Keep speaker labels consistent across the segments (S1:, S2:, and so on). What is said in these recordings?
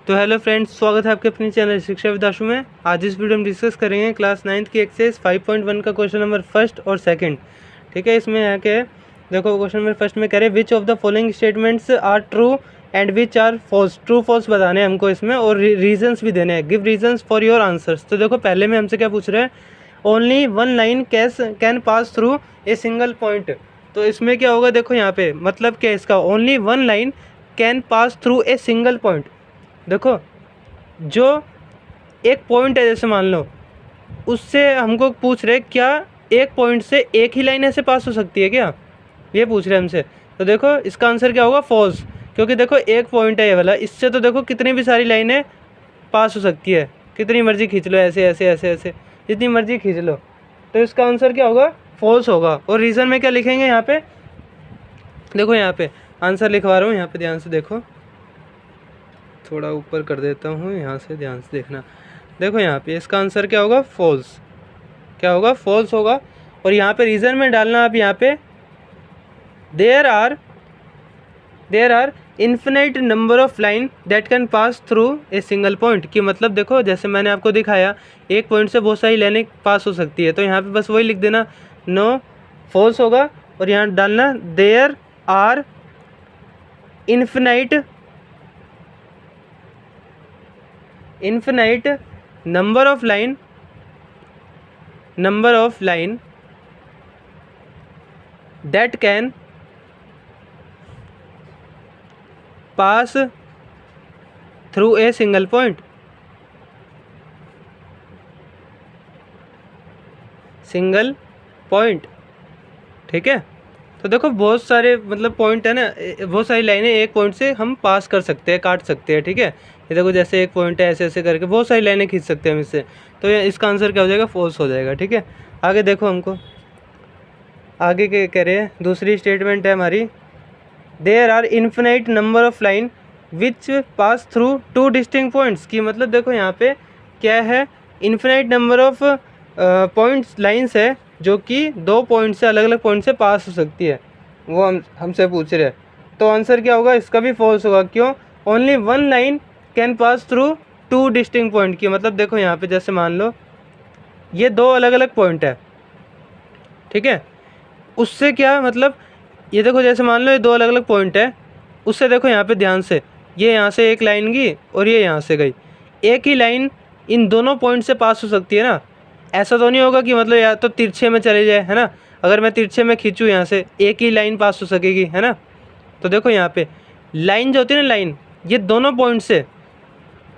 S1: तो hello friends, स्वागत है आपके अपने चैनल शिक्षा विदाशु में। आज इस वीडियो में डिस्कस करेंगे क्लास 9th की एक्सरसाइज 5.1 का क्वेश्चन नंबर फर्स्ट और सेकंड। ठीक है, इसमें है कि देखो क्वेश्चन नंबर फर्स्ट में कह रहे which of the following statements are true and which are false. True false बताने हैं हमको इसमें और रीजंस भी देने हैं। Give reasons for your answers. तो देखो पहले में हमसे क्या पूछ रहे हैं, only one line can pass through a single point. तो इसमें क्या होगा, देखो यहाँ पे मतलब क्या इसका, only one line can pass through a single point. देखो जो एक पॉइंट है, जैसे मान लो उससे हमको पूछ रहे क्या एक पॉइंट से एक ही लाइन ऐसे पास हो सकती है क्या, ये पूछ रहे हैं हमसे। तो देखो इसका आंसर क्या होगा, फॉल्स। क्योंकि देखो एक पॉइंट है ये वाला, इससे तो देखो कितनी भी सारी लाइनें पास हो सकती है, कितनी मर्जी खींच लो, ऐसे ऐसे ऐसे ऐसे जितनी मर्जी खींच लो। तो इसका आंसर क्या होगा, फॉल्स होगा। और रीज़न में क्या लिखेंगे यहाँ पे, देखो यहाँ पे आंसर लिखवा रहा हूँ, यहाँ पे ध्यान से देखो, थोड़ा ऊपर कर देता हूँ, यहाँ से ध्यान से देखना। देखो यहाँ पे इसका आंसर क्या होगा, फॉल्स। क्या होगा, फॉल्स होगा। और यहाँ पे रीज़न में डालना आप, यहाँ पे there are infinite number of line that can pass through a single point. कि मतलब देखो जैसे मैंने आपको दिखाया एक पॉइंट से बहुत सारी लाइनें पास हो सकती है, तो यहाँ पे बस वही लिख देना, नो, फॉल्स होगा। और यहाँ डालना there are infinite number of line that can pass through a single point। Single point, ठीक है। तो देखो बहुत सारे मतलब पॉइंट है ना, बहुत सारी लाइनें एक पॉइंट से हम पास कर सकते हैं, काट सकते हैं, ठीक है। ये देखो जैसे एक पॉइंट है, ऐसे ऐसे करके बहुत सारी लाइनें खींच सकते हैं हम इससे। तो ये इसका आंसर क्या हो जाएगा, फॉल्स हो जाएगा, ठीक है। आगे देखो, हमको आगे क्या कह रहे हैं, दूसरी स्टेटमेंट है हमारी, there are infinite number of line which pass through two distinct points. की मतलब देखो यहाँ पे क्या है, infinite number of points lines है जो कि दो पॉइंट से, अलग अलग पॉइंट से पास हो सकती है, वो हमसे पूछ रहे हैं। तो आंसर क्या होगा, इसका भी फॉल्स होगा। क्यों, only one line can pass through two distinct point. की मतलब देखो यहाँ पे जैसे मान लो ये दो अलग अलग पॉइंट है, ठीक है। उससे क्या मतलब, ये देखो जैसे मान लो ये दो अलग अलग पॉइंट है, उससे देखो यहाँ पे ध्यान से, ये यहाँ से एक लाइन गई और ये यहाँ से गई। एक ही लाइन इन दोनों पॉइंट से पास हो सकती है ना। ऐसा तो नहीं होगा कि मतलब या तो तिरछे में चले जाए, है ना। अगर मैं तिरछे में खींचूँ यहाँ से, एक ही लाइन पास हो सकेगी, है ना। तो देखो यहाँ पे लाइन जो होती है ना, लाइन ये दोनों पॉइंट से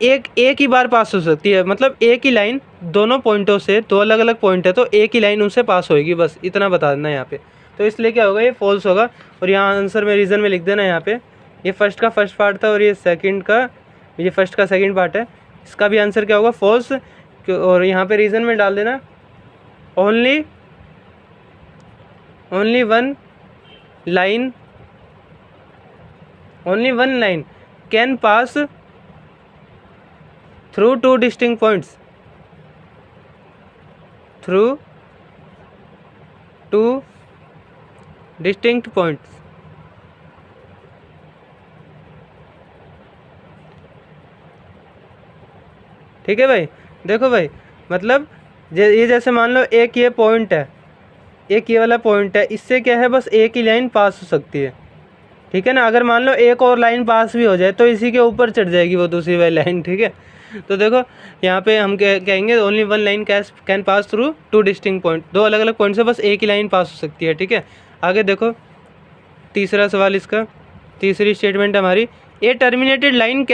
S1: एक ही बार पास हो सकती है। मतलब एक ही लाइन दोनों पॉइंटों से, दो अलग अलग पॉइंट है तो एक ही लाइन उनसे पास होएगी, बस इतना बता देना यहाँ पे। तो इसलिए क्या होगा, ये फॉल्स होगा। और यहाँ आंसर में रीज़न में लिख देना यहाँ पे, ये फर्स्ट का फर्स्ट पार्ट था और ये सेकंड का, ये फर्स्ट का सेकंड पार्ट है, इसका भी आंसर क्या होगा, फॉल्स। और यहाँ पे रीज़न में डाल देना, only one line can pass through two distinct points, through two distinct points. ठीक है भाई। देखो भाई मतलब ये जैसे मान लो एक ये पॉइंट है, एक ये वाला पॉइंट है, इससे क्या है, बस एक ही लाइन पास हो सकती है, ठीक है ना। अगर मान लो एक और लाइन पास भी हो जाए तो इसी के ऊपर चढ़ जाएगी वो दूसरी वाली लाइन, ठीक है। तो देखो यहाँ पे हम कहेंगे only one line can pass through two distinct point. दो अलग अलग पॉइंट से बस एक ही लाइन पास हो सकती है, ठीक है। आगे देखो तीसरा सवाल, इसका तीसरी स्टेटमेंट हमारी, a terminated line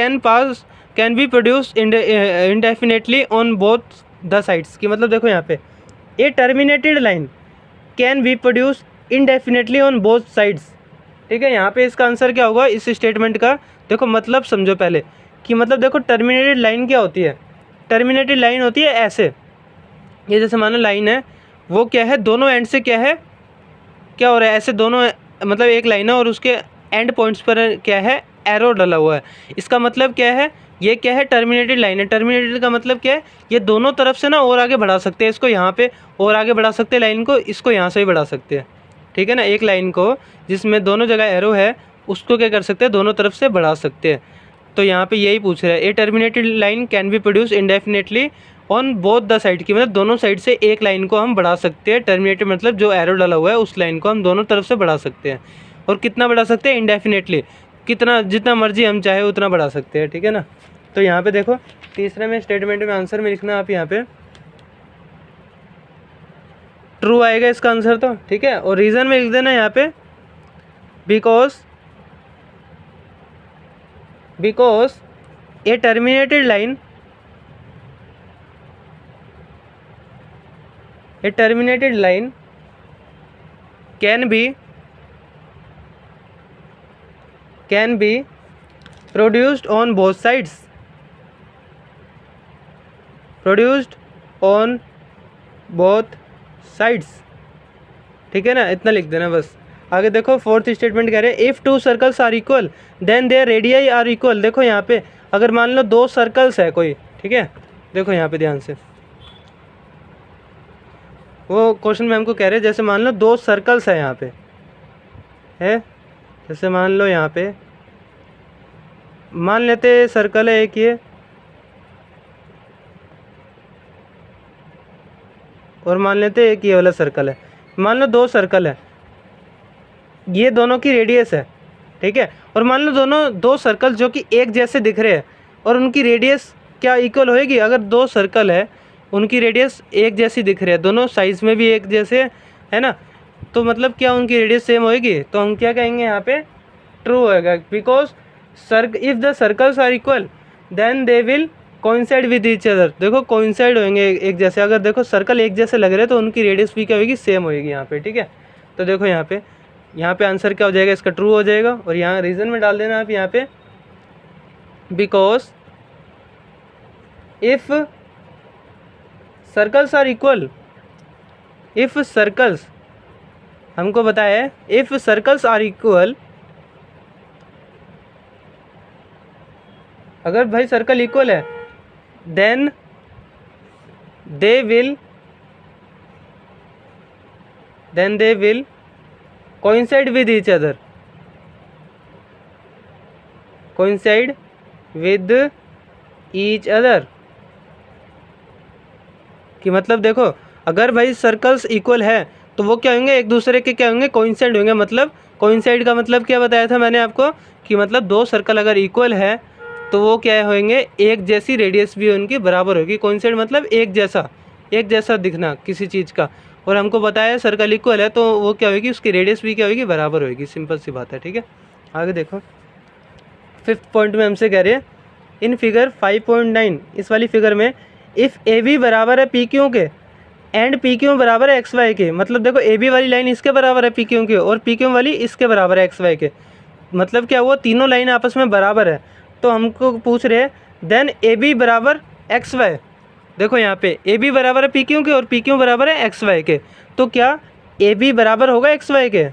S1: can be produce indefinitely on both the sides. की मतलब देखो यहाँ पे a terminated line can be produce indefinitely on both sides, ठीक है। यहाँ पे इसका आंसर क्या होगा, इस स्टेटमेंट का देखो मतलब समझो पहले। कि मतलब देखो टर्मिनेटेड लाइन क्या होती है, टर्मिनेटेड लाइन होती है ऐसे, ये जैसे मानो लाइन है, वो क्या है, दोनों एंड से क्या है, क्या हो रहा है, ऐसे दोनों मतलब एक लाइन है और उसके एंड पॉइंट्स पर क्या है, एरो डला हुआ है। इसका मतलब क्या है, ये क्या है, टर्मिनेटेड लाइन है। टर्मिनेटेड का मतलब क्या है, ये दोनों तरफ से ना और आगे बढ़ा सकते हैं, इसको यहाँ पे और आगे बढ़ा सकते हैं लाइन को, इसको यहाँ से भी बढ़ा सकते हैं, ठीक है ना। एक लाइन को जिसमें दोनों जगह एरो है उसको क्या कर सकते हैं, दोनों तरफ से बढ़ा सकते हैं। तो यहाँ पे यही पूछ रहा है, a terminated line can be produce indefinitely on both the side की, मतलब दोनों साइड से एक लाइन को हम बढ़ा सकते हैं। टर्मिनेटेड मतलब जो एरो डाला हुआ है उस लाइन को हम दोनों तरफ से बढ़ा सकते हैं। और कितना बढ़ा सकते हैं? इंडेफिनेटली, कितना, जितना मर्जी हम चाहे उतना बढ़ा सकते हैं, ठीक है ना। तो यहाँ पे देखो तीसरे में स्टेटमेंट में आंसर में लिखना आप यहाँ पे ट्रू आएगा इसका आंसर, तो ठीक है। और रीज़न में लिख देना यहाँ पे because A terminated line can be produced on both sides, ठीक है ना। इतना लिख देना बस। आगे देखो फोर्थ स्टेटमेंट कह रहे हैं if two circles are equal then their radii are equal. देखो यहाँ पे अगर मान लो दो सर्कल्स है कोई, ठीक है, देखो यहाँ पे ध्यान से, वो क्वेश्चन में हमको कह रहे हैं जैसे मान लो दो सर्कल्स है यहाँ पे है, जैसे मान लो यहाँ पे मान लेते सर्कल है एक ये, और मान लेते एक ये वाला सर्कल है। मान लो दो सर्कल है, ये दोनों की रेडियस है, ठीक है। और मान लो दो सर्कल जो कि एक जैसे दिख रहे हैं और उनकी रेडियस क्या इक्वल होएगी? अगर दो सर्कल है उनकी रेडियस एक जैसी दिख रही है, दोनों साइज़ में भी एक जैसे है ना, तो मतलब क्या उनकी रेडियस सेम होएगी? तो हम क्या कहेंगे यहाँ पे? ट्रू होएगा। Because if the circles are equal then they will coincide with each other. देखो कोइंसाइड होंगे एक जैसे, अगर देखो सर्कल एक जैसे लग रहे हैं तो उनकी रेडियस भी क्या होगी? सेम होएगी यहाँ पे, ठीक है। तो देखो यहाँ पे आंसर क्या हो जाएगा इसका? ट्रू हो जाएगा। और यहाँ रीज़न में डाल देना आप यहाँ पे because if circles are equal, if circles हमको बताया है इफ़ सर्कल्स आर इक्वल, अगर भाई सर्कल इक्वल है then they will coincide with each other, coincide with each other कि मतलब देखो अगर भाई सर्कल्स इक्वल है तो वो क्या होंगे? एक दूसरे के क्या होंगे? कोइंसाइड होंगे। मतलब कोइंसाइड का मतलब क्या बताया था मैंने आपको कि मतलब दो सर्कल अगर इक्वल है तो वो क्या होंगे? एक जैसी रेडियस भी उनकी बराबर होगी। कोइंसाइड मतलब एक जैसा दिखना किसी चीज़ का। और हमको बताया सर्कल इक्वल है तो वो क्या होगी? उसकी रेडियस भी क्या होगी? बराबर होगी। सिंपल सी बात है, ठीक है। आगे देखो फिफ्थ पॉइंट में हमसे कह रहे हैं इन फिगर 5.9, इस वाली फिगर में इफ़ ए बी बराबर है पी क्यू के एंड पी क्यू बराबर है एक्स वाई के। मतलब देखो ए बी वाली लाइन इसके बराबर है पी क्यू के और पी क्यू वाली इसके बराबर है एक्स वाई के। मतलब क्या हुआ? तीनों लाइन आपस में बराबर है। तो हमको पूछ रहे हैं देन ए बी बराबर एक्स वाई। देखो यहाँ पे ए बी बराबर है पी क्यू के और पी क्यू बराबर है एक्स वाई के। तो क्या ए बी बराबर होगा एक्स वाई के?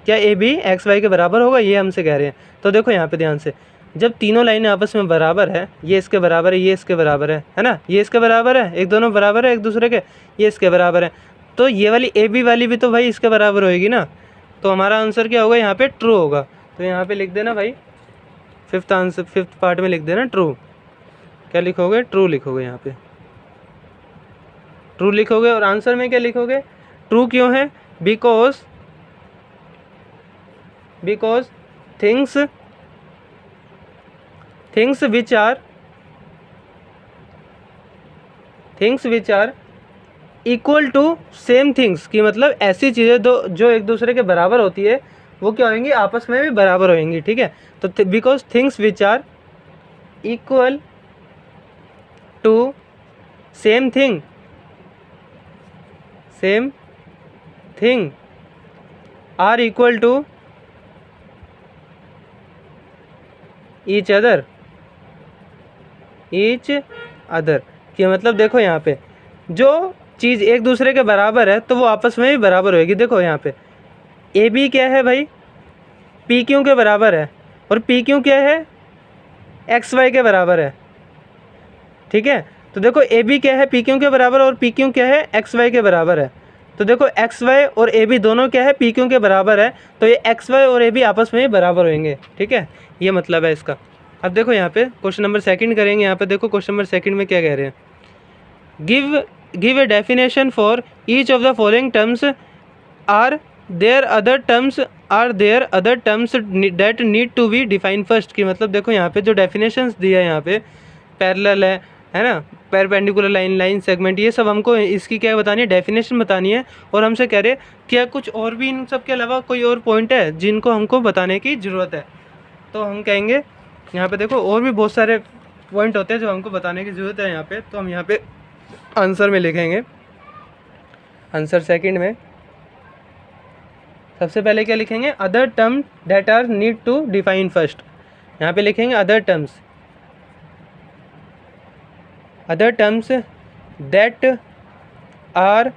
S1: क्या ए बी एक्स वाई के बराबर होगा? ये हमसे कह रहे हैं। तो देखो यहाँ पे ध्यान से, जब तीनों लाइनें आपस में बराबर है, ये इसके बराबर है, ये इसके बराबर है ना, ये इसके बराबर है, एक दोनों बराबर है एक दूसरे के, ये इसके बराबर है, तो ये वाली ए बी वाली भी तो भाई इसके बराबर होएगी ना। तो हमारा आंसर क्या होगा यहाँ पे? ट्रू होगा। तो यहाँ पे लिख देना भाई फिफ्थ पार्ट में लिख देना ट्रू। क्या लिखोगे? ट्रू लिखोगे। यहाँ पे ट्रू लिखोगे। और आंसर में क्या लिखोगे? ट्रू क्यों है? Because things which are equal to same things की मतलब ऐसी चीज़ें जो एक दूसरे के बराबर होती है वो क्या होंगी? आपस में भी बराबर होंगी, ठीक है। तो because things which are equal to same thing are equal to each other कि मतलब देखो यहाँ पे जो चीज़ एक दूसरे के बराबर है तो वो आपस में भी बराबर होएगी। देखो यहाँ पे ए बी क्या है भाई? पी क्यू के बराबर है और पी क्यू क्या है? एक्स वाई के बराबर है, ठीक है। तो देखो ए बी क्या है? पी क्यू के बराबर और पी क्यू क्या है? एक्स वाई के बराबर है। तो देखो एक्स वाई और ए बी दोनों क्या है? पी क्यू के बराबर है, तो ये एक्स वाई और ए बी आपस में ही बराबर होंगे, ठीक है। ये मतलब है इसका। अब देखो यहाँ पे क्वेश्चन नंबर सेकंड करेंगे। यहाँ पे देखो क्वेश्चन नंबर सेकंड में क्या कह रहे हैं, give a definition for each of the following terms, are there other terms that need to be define first. की मतलब देखो यहाँ पे जो डेफिनेशंस दिया है यहाँ पे, पैरेलल है ना, परपेंडिकुलर लाइन, लाइन सेगमेंट, ये सब हमको इसकी क्या बतानी है, डेफिनेशन बतानी है। और हमसे कह रहे क्या कुछ और भी इन सब के अलावा कोई और पॉइंट है जिनको हमको बताने की ज़रूरत है। तो हम कहेंगे यहाँ पे देखो और भी बहुत सारे पॉइंट होते हैं जो हमको बताने की ज़रूरत है यहाँ पे। तो हम यहाँ पे आंसर में लिखेंगे, आंसर सेकंड में सबसे पहले क्या लिखेंगे, other term that are need to define first. यहाँ पे लिखेंगे other terms that are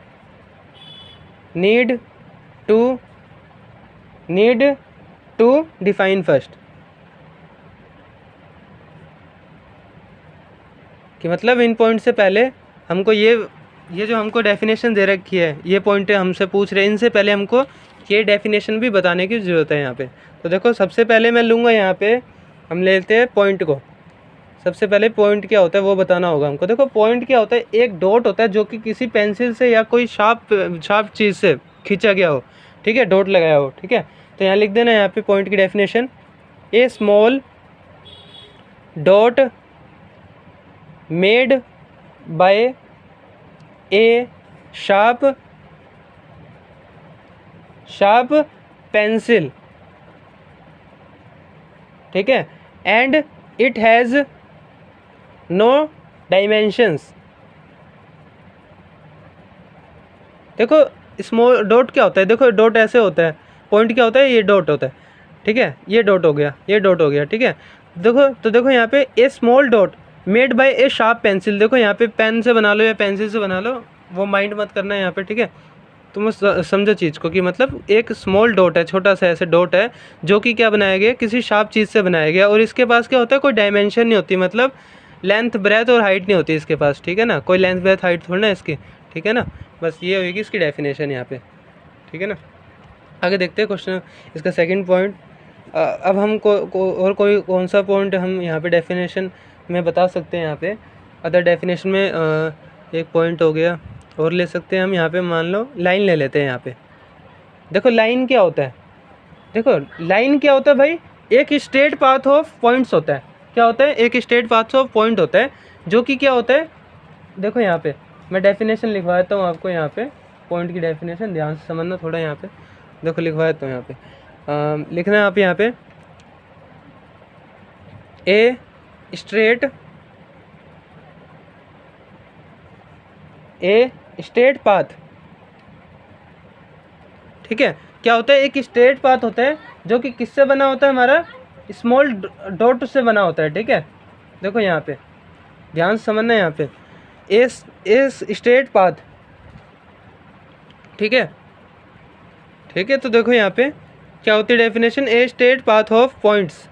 S1: need to define first. कि मतलब इन पॉइंट से पहले हमको ये जो हमको डेफिनेशन दे रखी है, ये पॉइंट हमसे पूछ रहे हैं, इनसे पहले हमको ये डेफिनेशन भी बताने की ज़रूरत है यहाँ पे। तो देखो सबसे पहले मैं लूँगा यहाँ पे, हम लेते हैं पॉइंट को। सबसे पहले पॉइंट क्या होता है वो बताना होगा हमको। देखो पॉइंट क्या होता है, एक डॉट होता है जो कि किसी पेंसिल से या कोई शार्प चीज़ से खींचा गया हो, ठीक है, डॉट लगाया हो, ठीक है। तो यहाँ लिख देना यहाँ पे पॉइंट की definition, a small dot made by a sharp pencil, ठीक है, and it has no dimensions. देखो स्मॉल डॉट क्या होता है, देखो डॉट ऐसे होता है, पॉइंट क्या होता है, ये डॉट होता है, ठीक है, ये डॉट हो गया, ये डॉट हो गया, ठीक है। देखो तो देखो यहाँ पे a small dot made by a sharp pencil, देखो यहाँ पे पेन से बना लो या पेंसिल से बना लो, वो माइंड मत करना है यहाँ पे, ठीक है। तुम समझो चीज़ को कि मतलब एक स्मॉल डॉट है, छोटा सा ऐसे डॉट है जो कि क्या बनाया गया, किसी शार्प चीज़ से बनाया गया, और इसके पास क्या होता है, कोई डायमेंशन नहीं होती, मतलब लेंथ ब्रेथ और हाइट नहीं होती इसके पास, ठीक है ना, कोई लेंथ ब्रेथ हाइट थोड़ी ना इसकी, ठीक है ना। बस ये होगी इसकी डेफिनेशन यहाँ पे, ठीक है ना। आगे देखते हैं क्वेश्चन इसका सेकंड पॉइंट। अब हम और कोई कौन सा पॉइंट हम यहाँ पे डेफिनेशन में बता सकते हैं। यहाँ पे अदर डेफिनेशन में एक पॉइंट हो गया और ले सकते हैं हम। यहाँ पे मान लो लाइन ले लेते हैं। यहाँ पे देखो लाइन क्या होता है, देखो लाइन क्या होता है भाई, एक स्ट्रेट पाथ ऑफ पॉइंट्स होता है। क्या होता है, एक स्ट्रेट पाथ ऑफ पॉइंट होता है जो कि क्या होता है, देखो यहाँ पे मैं डेफिनेशन लिखवा देता हूँ आपको। यहाँ पे पॉइंट की डेफिनेशन ध्यान से समझना थोड़ा। यहाँ पे देखो लिखवा देता हूँ। यहाँ पे लिखना है आप यहाँ पे, ए स्ट्रेट पाथ, ठीक है। क्या होता है, एक स्ट्रेट पाथ होता है जो कि किससे बना होता है, हमारा स्मॉल डॉट से बना होता है, ठीक है। देखो यहाँ पे ध्यान से समझना है। यहाँ पे ए स्ट्रेट पाथ, ठीक है, ठीक है। तो देखो यहाँ पे क्या होती है definition, a straight path of points.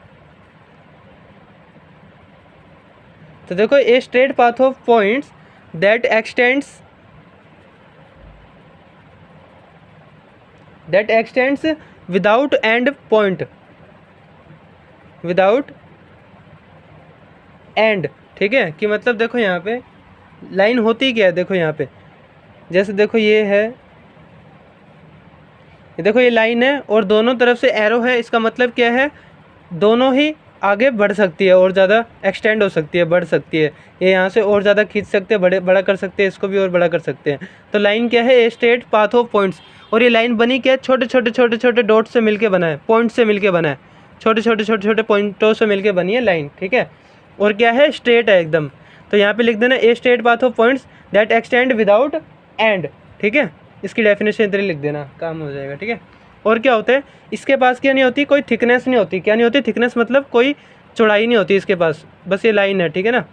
S1: तो देखो a straight path of points that x tends without and point, without and, ठीक है। कि मतलब देखो यहाँ पे लाइन होती क्या है, देखो यहाँ पे जैसे देखो ये है, ये देखो ये लाइन है और दोनों तरफ से एरो है। इसका मतलब क्या है, दोनों ही आगे बढ़ सकती है और ज़्यादा एक्सटेंड हो सकती है, बढ़ सकती है। ये यहाँ से और ज़्यादा खींच सकते हैं, बड़ा कर सकते हैं, इसको भी और बड़ा कर सकते हैं। तो लाइन क्या है, a straight path of points. और ये लाइन बनी क्या है, छोटे छोटे डॉट से मिलके बना है, पॉइंट से मिलके बना है, छोटे छोटे पॉइंटों से मिलके बनी है लाइन, ठीक है। और क्या है, स्ट्रेट है एकदम। तो यहाँ पे लिख देना a straight path of points that extend without and, ठीक है। इसकी डेफिनेशन इधर लिख देना, काम हो जाएगा, ठीक है। और क्या होता है, इसके पास क्या नहीं होती, कोई थिकनेस नहीं होती। क्या नहीं होती, थिकनेस मतलब कोई चौड़ाई नहीं होती इसके पास, बस ये लाइन है, ठीक है ना।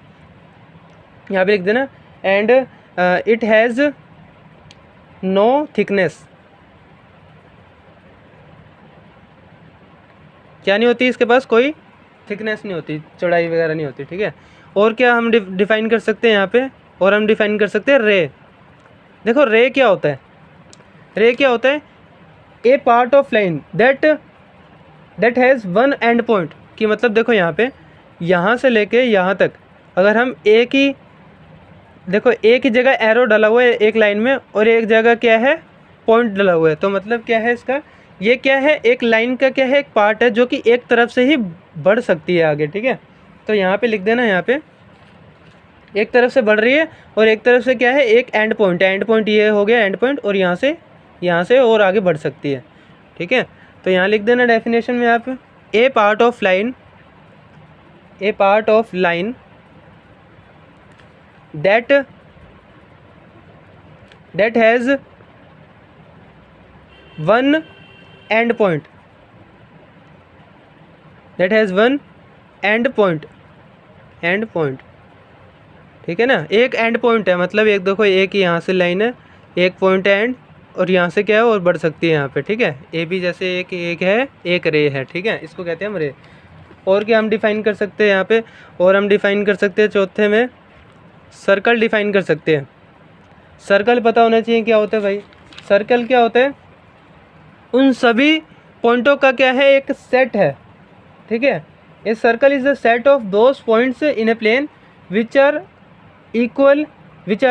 S1: यहाँ पे लिख देना and it has no thickness. क्या नहीं होती, इसके पास कोई थिकनेस नहीं होती, चौड़ाई वगैरह नहीं होती, ठीक है। और क्या हम डिफाइन कर सकते हैं यहाँ पे, और हम डिफाइन कर सकते हैं रे। देखो रे क्या होता है, रे क्या होता है, a part of line that has one end point. कि मतलब देखो यहाँ पे यहाँ से लेके यहाँ तक अगर हम एक ही देखो एक ही जगह एरो डला हुआ है एक लाइन में और एक जगह क्या है पॉइंट डला हुआ है, तो मतलब क्या है इसका, ये क्या है एक लाइन का क्या है एक पार्ट है जो कि एक तरफ से ही बढ़ सकती है आगे, ठीक है। तो यहाँ पे लिख देना, यहाँ पे एक तरफ से बढ़ रही है और एक तरफ से क्या है एक एंड पॉइंट है, एंड पॉइंट ये हो गया एंड पॉइंट, और यहाँ से और आगे बढ़ सकती है, ठीक है। तो यहाँ लिख देना डेफिनेशन में आप, a part of line that has one end point, ठीक है ना। एक एंड पॉइंट है मतलब एक देखो एक यहाँ से लाइन है, एक पॉइंट है एंड, और यहाँ से क्या है और बढ़ सकती है यहाँ पे, ठीक है। ए भी जैसे एक है एक रे है, ठीक है, इसको कहते हैं हम रे। और क्या हम डिफाइन कर सकते हैं यहाँ पे, और हम डिफाइन कर सकते हैं चौथे में सर्कल डिफाइन कर सकते हैं। सर्कल पता होना चाहिए क्या होता है भाई, सर्कल क्या होता है, उन सभी पॉइंटों का क्या है एक सेट है, ठीक है। A circle is the set of those points in a plane which are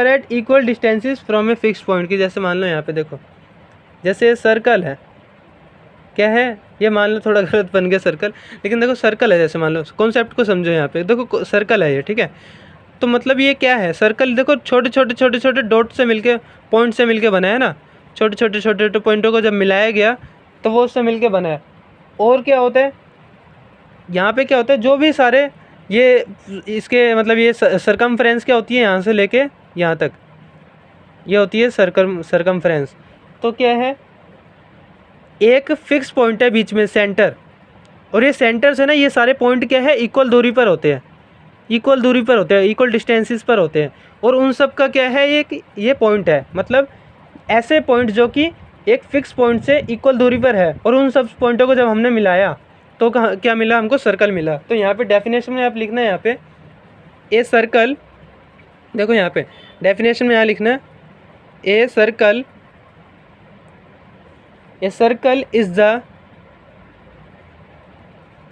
S1: at equal distances from a fix point की। जैसे मान लो यहाँ पे देखो, जैसे सर्कल है, क्या है ये, मान लो थोड़ा गलत बन गया सर्कल, लेकिन देखो सर्कल है, जैसे मान लो कॉन्सेप्ट को समझो, यहाँ पे देखो सर्कल है ये, ठीक है। तो मतलब ये क्या है, सर्कल देखो छोटे छोटे डॉट से मिलके पॉइंट से मिलके बना है ना, छोटे छोटे पॉइंटों को जब मिलाया गया तो वो उससे मिलके बना है। और क्या होता है यहाँ पे, क्या होता है जो भी सारे ये इसके मतलब ये सरकमफ्रेंस क्या होती है यहाँ से लेके यहाँ तक, ये होती है सरकमफ्रेंस। तो क्या है एक फिक्स पॉइंट है बीच में सेंटर, और ये सेंटर से ना ये सारे पॉइंट क्या है इक्वल दूरी पर होते हैं, इक्वल डिस्टेंसेस पर होते हैं, और उन सब का क्या है एक ये पॉइंट है, मतलब ऐसे पॉइंट जो कि एक फिक्स पॉइंट से इक्वल दूरी पर है, और उन सब पॉइंटों को जब हमने मिलाया तो क्या मिला हमको, सर्कल मिला। तो यहाँ पे डेफिनेशन में आप लिखना है, यहाँ पे ए सर्कल, देखो यहाँ पे डेफिनेशन में यहाँ लिखना है a circle is the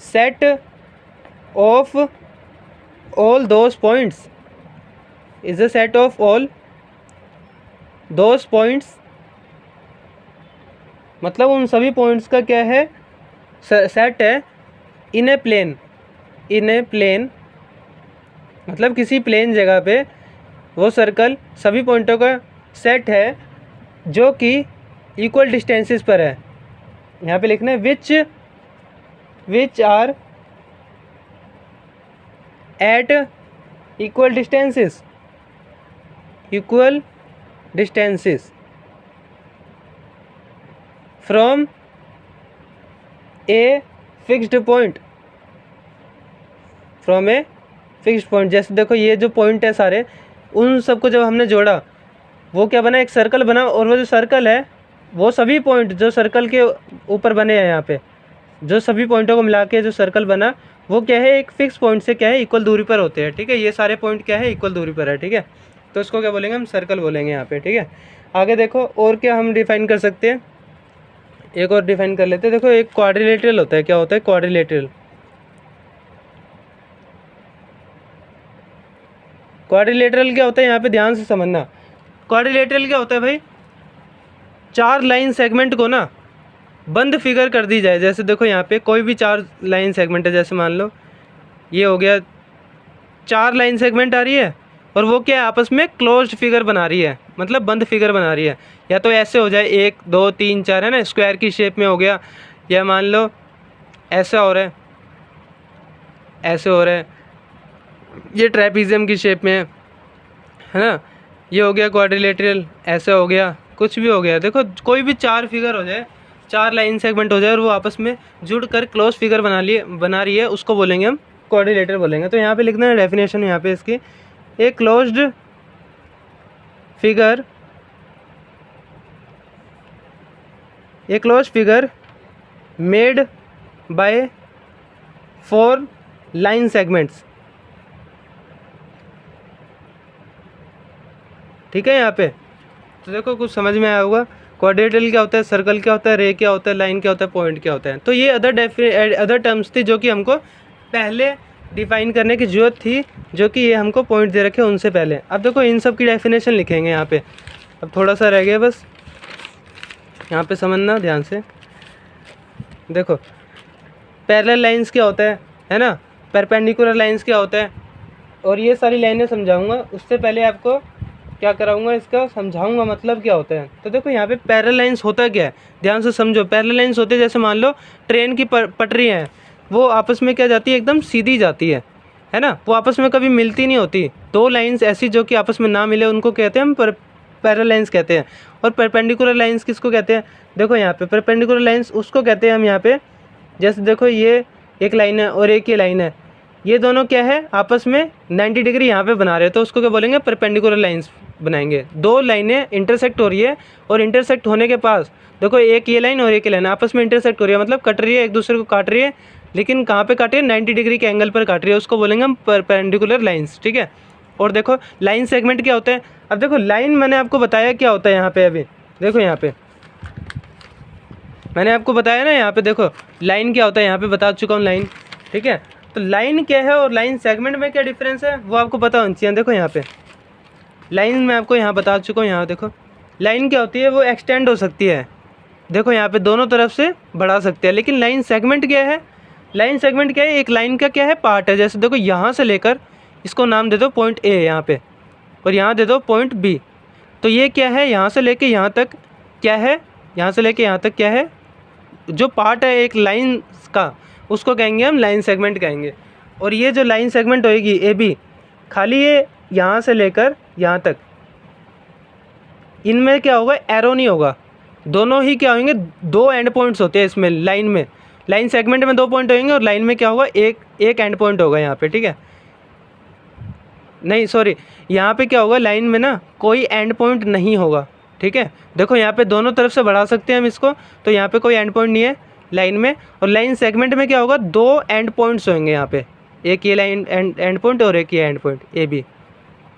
S1: set of all those points, is the set of all those points, मतलब उन सभी पॉइंट्स का क्या है सेट है इन ए प्लेन, मतलब किसी प्लेन जगह पे वो सर्कल सभी पॉइंटों का सेट है जो कि इक्वल डिस्टेंसेस पर है। यहाँ पे लिखना है which are at equal distances from a fixed point, जैसे देखो ये जो पॉइंट है सारे, उन सबको जब हमने जोड़ा वो क्या बना, एक सर्कल बना, और वो जो सर्कल है वो सभी पॉइंट जो सर्कल के ऊपर बने हैं, यहाँ पे जो सभी पॉइंटों को मिला के जो सर्कल बना वो क्या है एक फिक्स पॉइंट से क्या है इक्वल दूरी पर होते हैं, ठीक है। ये सारे पॉइंट क्या है इक्वल दूरी पर है, ठीक है। तो इसको क्या बोलेंगे हम, सर्कल बोलेंगे यहाँ पे, ठीक है। आगे देखो और क्या हम डिफाइन कर सकते हैं, एक और डिफाइन कर लेते हैं। देखो एक क्वाड्रिलेटरल होता है, क्या होता है क्वाड्रिलेटरल क्या होता है, यहाँ पे ध्यान से समझना। क्वाड्रिलेटरल क्या होता है भाई, चार लाइन सेगमेंट को ना बंद फिगर कर दी जाए। जैसे देखो यहाँ पे कोई भी चार लाइन सेगमेंट है, जैसे मान लो ये हो गया, चार लाइन सेगमेंट आ रही है और वो क्या है आपस में क्लोज्ड फिगर बना रही है, मतलब बंद फिगर बना रही है। या तो ऐसे हो जाए 1 2 3 4 है ना, स्क्वायर की शेप में हो गया, या मान लो ऐसा हो रहा है, ऐसे हो रहा है, ये ट्रेपीजियम की शेप में है ना, ये हो गया क्वाड्रिलेटरल, ऐसा हो गया, कुछ भी हो गया। देखो कोई भी चार फिगर हो जाए, चार लाइन सेगमेंट हो जाए और वो आपस में जुड़कर क्लोज फिगर बना रही है, उसको बोलेंगे हम क्वाड्रिलेटरल बोलेंगे। तो यहाँ पे लिखना है डेफिनेशन यहाँ पे इसकी, a closed figure made by 4 line segments, ठीक है। यहाँ पे तो देखो कुछ समझ में आया होगा, क्वाड्रिलेटरल क्या होता है, सर्कल क्या होता है, रे क्या होता है, लाइन क्या होता है, पॉइंट क्या होता है। तो ये अदर टर्म्स थी जो कि हमको पहले डिफाइन करने की ज़रूरत थी, जो कि ये हमको पॉइंट दे रखे उनसे पहले। अब देखो इन सब की डेफिनेशन लिखेंगे यहाँ पे। अब थोड़ा सा रह गया बस, यहाँ पे समझना ध्यान से। देखो पैरेलल लाइंस क्या होता है ना, परपेंडिकुलर लाइंस क्या होता है, और ये सारी लाइनें समझाऊंगा। उससे पहले आपको क्या कराऊंगा, इसका समझाऊंगा मतलब क्या होता है। तो देखो यहाँ पे पैरेलल लाइंस होता क्या है, ध्यान से समझो। पैरेलल लाइंस होते हैं, जैसे मान लो ट्रेन की पटरी है, वो आपस में क्या जाती है, एकदम सीधी जाती है ना, वो आपस में कभी मिलती नहीं होती। दो लाइंस ऐसी जो कि आपस में ना मिले, उनको कहते हैं हम पैरेलल लाइंस कहते हैं। और परपेंडिकुलर लाइंस किसको कहते हैं, देखो यहाँ पे परपेंडिकुलर लाइंस उसको कहते हैं हम यहाँ पे, जैसे देखो ये एक लाइन है और एक ये लाइन है, ये दोनों क्या है आपस में 90 डिग्री यहाँ पे बना रहे हैं, तो उसको क्या बोलेंगे, परपेंडिकुलर लाइंस बनाएंगे। दो लाइनें इंटरसेक्ट हो रही है, और इंटरसेक्ट होने के पास देखो एक ये लाइन और एक ये लाइन आपस में इंटरसेक्ट हो रही है, मतलब कट रही है, एक दूसरे को काट रही है, लेकिन कहाँ पे काट रही है, 90 डिग्री के एंगल पर काट रही है, उसको बोलेंगे हम परपेंडिकुलर लाइंस, ठीक है। और देखो लाइन सेगमेंट क्या होता है। अब देखो लाइन मैंने आपको बताया क्या होता है यहाँ पे, अभी देखो यहाँ पे मैंने आपको बताया ना, यहाँ पे देखो लाइन क्या होता है, यहाँ पे बता चुका हूँ लाइन, ठीक है। तो लाइन क्या है और लाइन सेगमेंट में क्या डिफरेंस है, वो आपको पता होना चाहिए। देखो यहाँ पे लाइन मैं आपको यहाँ बता चुका हूँ। यहाँ देखो लाइन क्या होती है, वो एक्सटेंड हो सकती है, देखो यहाँ पे दोनों तरफ से बढ़ा सकते हैं। लेकिन लाइन सेगमेंट क्या है, लाइन सेगमेंट क्या है, एक लाइन का क्या है, पार्ट है। जैसे देखो यहाँ से लेकर इसको नाम दे दो पॉइंट ए यहाँ पे, और यहाँ दे दो पॉइंट बी, तो ये क्या है, यहाँ से लेके यहाँ तक क्या है, यहाँ से लेके यहाँ तक क्या है, जो पार्ट है एक लाइन का, उसको कहेंगे हम लाइन सेगमेंट कहेंगे। और ये जो लाइन सेगमेंट होएगी ए बी, खाली ये यहाँ से लेकर यहाँ तक, इनमें क्या होगा, एरो नहीं होगा, दोनों ही क्या होंगे, दो एंड पॉइंट्स होते हैं इसमें। लाइन में, लाइन सेगमेंट में दो पॉइंट होंगे, और लाइन में क्या होगा, एक एंड पॉइंट होगा यहाँ पे, ठीक है। नहीं सॉरी, यहाँ पे क्या होगा, लाइन में ना कोई एंड पॉइंट नहीं होगा, ठीक है। देखो यहाँ पे दोनों तरफ से बढ़ा सकते हैं हम इसको, तो यहाँ पे कोई एंड पॉइंट नहीं है लाइन में। और लाइन सेगमेंट में क्या होगा, दो एंड पॉइंट्स होंगे यहाँ पे, एक ये लाइन एंड पॉइंट और एक ये एंड पॉइंट ए बी,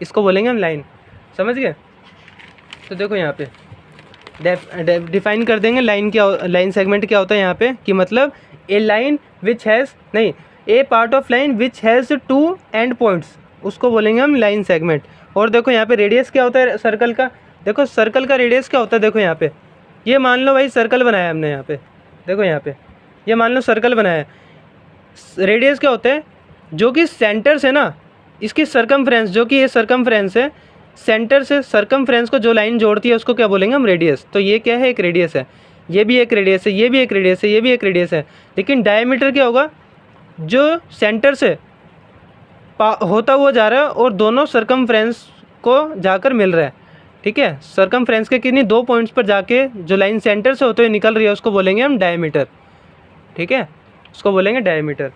S1: इसको बोलेंगे हम लाइन, समझ गए। तो देखो यहाँ पे डिफाइन कर देंगे लाइन क्या, लाइन सेगमेंट क्या होता है यहाँ पे, कि मतलब ए लाइन विच हैज़, नहीं, a part of line which has two end points, उसको बोलेंगे हम लाइन सेगमेंट। और देखो यहाँ पे रेडियस क्या होता है सर्कल का, देखो सर्कल का रेडियस क्या होता है, देखो यहाँ पे ये मान लो भाई सर्कल बनाया हमने यहाँ पे, देखो यहाँ पे ये मान लो सर्कल बनाया है, रेडियस क्या होता है, जो कि सेंटर से ना इसकी सरकमफ्रेंस, जो कि ये सरकमफ्रेंस है, सेंटर से सरकमफ्रेंस को जो लाइन जोड़ती है उसको क्या बोलेंगे हम, रेडियस। तो ये क्या है, एक रेडियस है, ये भी एक रेडियस है, ये भी एक रेडियस है, ये भी एक रेडियस है। लेकिन डायमीटर क्या होगा, जो सेंटर से होता हुआ जा रहा है और दोनों सरकमफ्रेंस को जाकर मिल रहा है, ठीक है। सरकमफ्रेंस के किन्हीं दो पॉइंट्स पर जाके जो लाइन सेंटर से होते हुए निकल रही है उसको बोलेंगे हम डायमीटर, ठीक है, उसको बोलेंगे डायमीटर।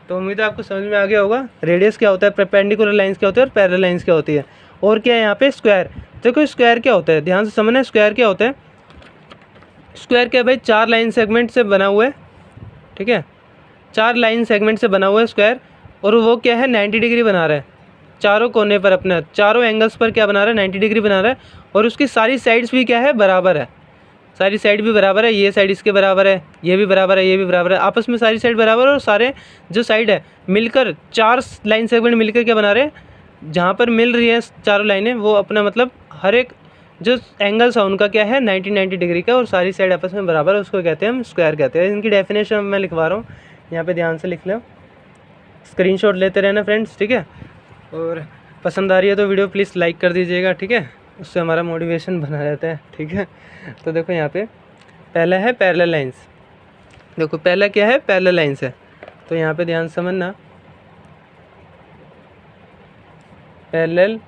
S1: तो उम्मीद है आपको समझ में आ गया होगा रेडियस क्या होता है, परपेंडिकुलर लाइंस क्या होती है और पैरेलल लाइंस क्या होती है। और क्या है यहाँ पे, स्क्वायर। देखो स्क्वायर क्या होता है, ध्यान से समझना, स्क्वायर क्या होता है। स्क्वायर क्या है भाई, चार लाइन सेगमेंट से बना हुआ है, ठीक है, चार लाइन सेगमेंट से बना हुआ है स्क्वायर। और वो क्या है, 90 डिग्री बना रहा है, चारों कोने पर अपने चारों एंगल्स पर क्या बना रहा है, 90 डिग्री बना रहा है। और उसकी सारी साइड्स भी क्या है, बराबर है, सारी साइड भी बराबर है, ये साइड इसके बराबर है, ये भी बराबर है, ये भी बराबर है, आपस में सारी साइड बराबर है। और सारे जो साइड है मिलकर, चार लाइन सेगमेंट मिलकर क्या बना रहे हैं, जहाँ पर मिल रही है चारों लाइनें, वो अपना मतलब हर एक जो एंगल्स है उनका क्या है, 90 डिग्री का, और सारी साइड आपस में बराबर है, उसको कहते हैं हम स्क्वायर कहते हैं। इनकी डेफिनेशन मैं लिखवा रहा हूँ, यहाँ पे ध्यान से लिख लो, स्क्रीनशॉट लेते रहना फ्रेंड्स, ठीक है। और पसंद आ रही है तो वीडियो प्लीज़ लाइक कर दीजिएगा, ठीक है, उससे हमारा मोटिवेशन बना रहता है, ठीक है। तो देखो यहाँ पे पहला है पैरेलल लाइंस, देखो पहला क्या है, पैरेलल लाइंस है। तो यहाँ पे ध्यान समझना, पैरेलल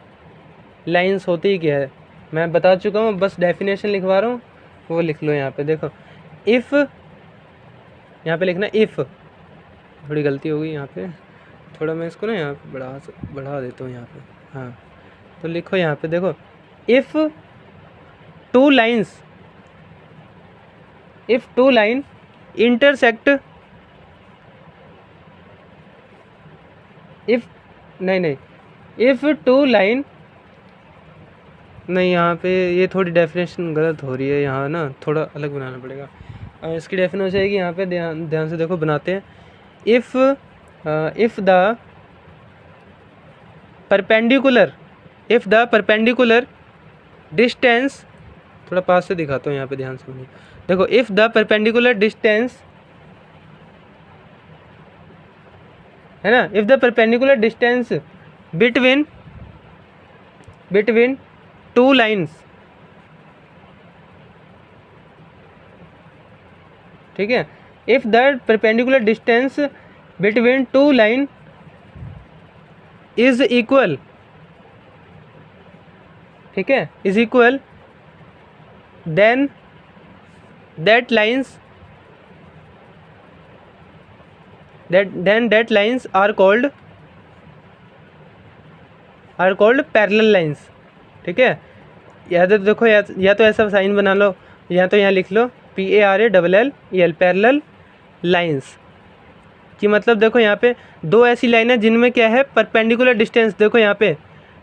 S1: लाइंस होती ही क्या है, मैं बता चुका हूँ, बस डेफिनेशन लिखवा रहा हूँ, वो लिख लो यहाँ पे। देखो इफ़, यहाँ पे लिखना इफ़, थोड़ी गलती हो गई यहाँ पे, थोड़ा मैं इसको ना यहाँ पे बढ़ा देता हूँ यहाँ पे, हाँ। तो लिखो यहाँ पे, देखो if two line intersect, if two line, नहीं यहाँ पे ये थोड़ी डेफिनेशन गलत हो रही है, यहाँ ना थोड़ा अलग बनाना पड़ेगा। इसकी डेफिनेशन हो जाएगी यहाँ पे, ध्यान से देखो बनाते हैं। If if the perpendicular distance, थोड़ा पास से दिखाता हूँ यहाँ पे, ध्यान से सुनिए। देखो, इफ़ द परपेंडिकुलर डिस्टेंस, है ना, if the perpendicular distance between two lines, ठीक है, if the perpendicular distance between two line is equal, ठीक है, is equal, then that lines are called parallel lines, ठीक है। या तो देखो, या तो ऐसा साइन बना लो, या तो यहाँ लिख लो PARALLEL, पैरेलल लाइन्स कि मतलब देखो यहाँ पे दो ऐसी लाइनें जिनमें क्या है, परपेंडिकुलर डिस्टेंस, देखो यहाँ पे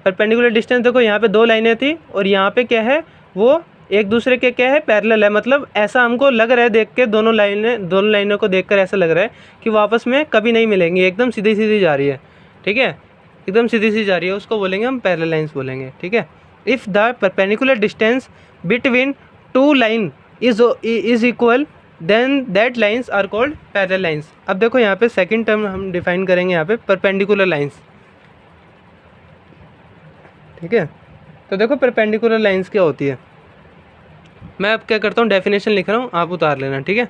S1: परपेंडिकुलर डिस्टेंस, देखो यहाँ पे दो लाइनें थी और यहाँ पे क्या है, वो एक दूसरे के क्या है, पैरेलल है। मतलब ऐसा हमको लग रहा है देख के, दोनों लाइनों को देखकर ऐसा लग रहा है कि वो आपस में कभी नहीं मिलेंगी, एकदम सीधी सीधी जा रही है, ठीक है, एकदम सीधी सीधी जा रही है, उसको बोलेंगे हम पैरेलल लाइन्स बोलेंगे, ठीक है। If the perpendicular distance between two line is equal, then that lines are called parallel lines. अब देखो यहाँ पे सेकंड टर्म हम डिफाइन करेंगे यहाँ पे, परपेंडिकुलर लाइन्स, ठीक है। तो देखो परपेंडिकुलर लाइन्स क्या होती है, मैं अब क्या करता हूँ, डेफिनेशन लिख रहा हूँ, आप उतार लेना, ठीक है।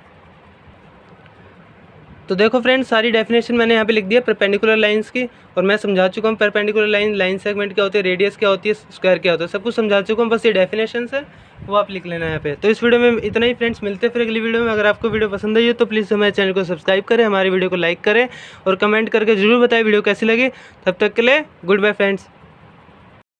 S1: तो देखो फ्रेंड्स, सारी डेफिनेशन मैंने यहाँ पे लिख दिया परपेंडिकुलर लाइंस की, और मैं समझा चुका हूँ परपेंडिकुलर लाइन सेगमेंट क्या होती है, रेडियस क्या होती है, स्क्वायर क्या होता है, सब कुछ समझा चुका हूँ। बस ये डेफिनेशन है वो आप लिख लेना यहाँ पे। तो इस वीडियो में इतना ही फ्रेंड्स, मिलते हैं फिर अगली वीडियो में। अगर आपको वीडियो पसंद आई हो तो प्लीज़ हमारे चैनल को सब्सक्राइब करें, हमारी वीडियो को लाइक करें और कमेंट करके जरूर बताएं वीडियो कैसी लगी। तब तक के लिए गुड बाय फ्रेंड्स।